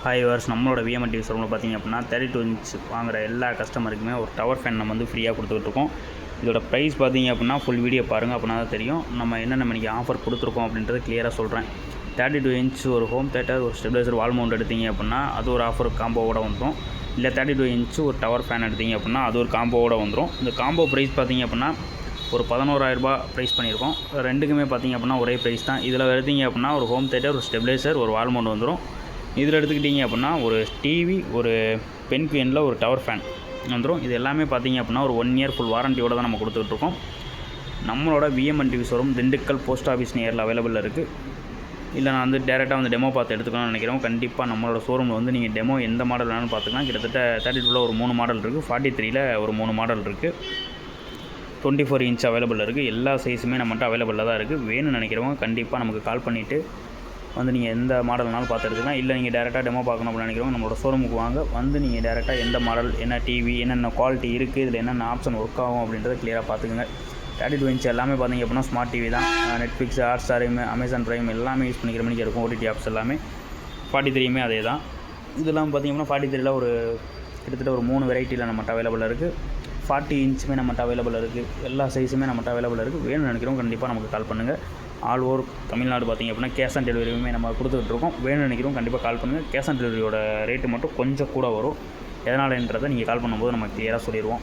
Hi verse நம்மளோட VMN TV ஷோரூமில் பார்த்திங்க அப்படின்னா 32 இன்ச் வாங்குகிற எல்லா கஸ்டமருக்குமே ஒரு டவர் ஃபேன் நம்ம வந்து ஃப்ரீயாக கொடுத்துட்ருக்கோம். இதோட ப்ரைஸ் பார்த்திங்க அப்படின்னா ஃபுல் வீடியோ பாருங்கள், அப்படின்னா தான் தெரியும் நம்ம என்னென்ன மணிக்கு ஆஃபர் கொடுத்துருக்கோம் அப்படின்றத கிளியராக சொல்கிறேன். 32 இன்ச் ஒரு ஹோம் தேட்டர், ஒரு ஸ்டெபிலைசர், வால் மவுண்ட் எடுத்திங்க அப்படின்னா அது ஒரு ஆஃபர் காம்போவோட வந்துடும். இல்லை 32 இன்ச்சு ஒரு டவர் ஃபேன் எடுத்திங்க அப்படின்னா அது ஒரு காம்போவோட வந்துடும். இந்த காம்போ ப்ரைஸ் பார்த்திங்க அப்படின்னா ஒரு 11,000 ரூபாய் ப்ரைஸ் பண்ணியிருக்கோம். ரெண்டுக்குமே பார்த்திங்க அப்படின்னா ஒரே ப்ரைஸ் தான். இதில் எடுத்திங்க அப்படின்னா ஒரு ஹோம் தேட்டர், ஒரு ஸ்டெபிலைசர், ஒரு வால் மவுண்ட் வந்துடும். இதில் எடுத்துக்கிட்டிங்க அப்படின்னா ஒரு டிவி, ஒரு பென்குயினில் ஒரு டவர் ஃபேன் வந்துடும். இது எல்லாமே பார்த்திங்க அப்படின்னா ஒரு 1 இயர் ஃபுல் வாரண்டியோடு தான் நம்ம கொடுத்துட்ருக்கோம். நம்மளோட VMN TV showroom Dindigul post office நியரில் அவைலபிள் இருக்குது. இல்லை நான் வந்து டேரெக்டாக வந்து டெமோ பார்த்து எடுத்துக்கணும்னு நினைக்கிறோம். கண்டிப்பாக நம்மளோட ஷோரூமில் வந்து நீங்கள் டெமோ எந்த மாடல் வேணாலும் பார்த்துக்கலாம். கிட்டத்தட்ட 32ல் ஒரு 3 மாடல் இருக்குது, 43ல் ஒரு 3 மாடல் இருக்குது, 24 இன்ச் அவைலபிள் இருக்குது. எல்லா சைஸுமே நம்மகிட்ட அவைலபிளாக தான் இருக்குது. வேணும்னு நினைக்கிறவங்க கண்டிப்பாக நமக்கு கால் பண்ணிவிட்டு வந்து நீங்கள் எந்த மாடல்னாலும் பார்த்து எடுத்துக்கலாம். இல்லை நீங்கள் டேரெக்டாக டெமோ பார்க்கணும் அப்படின்னு நினைக்கிறவங்க நம்மளோட ஷோரூமுக்கு வாங்க. வந்து நீங்கள் டேரெக்டாக எந்த மாடல், என்ன டிவி, என்னென்ன குவாலிட்டி இருக்குது, இதில் என்னென்ன ஆப்ஷன் ஒர்க் ஆகும் அப்படின்றத கிளியராக பார்த்துக்குங்க. 32 இன்ச் எல்லாமே பார்த்திங்க அப்படின்னா ஸ்மார்ட் டிவி தான். நெட்ஃப்ளிக்ஸ், ஹாட்ஸ்டார், அமேசான் ப்ரைம் எல்லாமே யூஸ் பண்ணிக்கிற மணிக்கு இருக்கும். ஓடிடி ஆப்ஸ் எல்லாமே. 43மே அதே தான். இதெல்லாம் பார்த்திங்க அப்படின்னா 43ல் ஒரு கிட்டத்தட்ட ஒரு 3 வெரைட்டியில் நம்மகிட்ட அவைலபிளாக இருக்குது. 40 இன்ச்சுமே நம்மகிட்ட அவைலபிள் இருக்குது. எல்லா சைஸுமே நம்மகிட்ட அவைலபிள் இருக்குது. வேணும்னு நினைக்கிறோம் கண்டிப்பாக நமக்கு கால் பண்ணுங்கள். ஆல் ஓவர் தமிழ்நாடு பார்த்திங்க அப்படின்னா கேஷ் ஆன் டெலிவரியுமே நம்ம கொடுத்துட்ருக்கோம். வேணும்னு நினைக்கிறோம் கண்டிப்பாக கால் பண்ணுங்கள். கேஷ் ஆன் டெலிவரியோட ரேட்டு மட்டும் கொஞ்சம் கூட வரும். எதனாலன்றதை நீங்கள் கால் பண்ணும்போது நம்ம கிளியராக சொல்லிடுவோம்.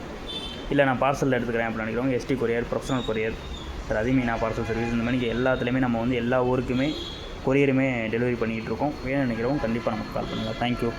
இல்லை நான் பார்சலில் எடுத்துக்கிறேன் அப்படின்னு நினைக்கிறவங்க ST courier, professional courier, Rathimeena parcel service, இந்த மாதிரி எல்லாத்துலேயுமே நம்ம வந்து எல்லா ஊருக்குமே கொரியருமே டெலிவரி பண்ணிகிட்டு இருக்கோம். வேணும்னு நினைக்கிறவங்க கண்டிப்பாக நமக்கு கால் பண்ணுங்கள். தேங்க்யூ.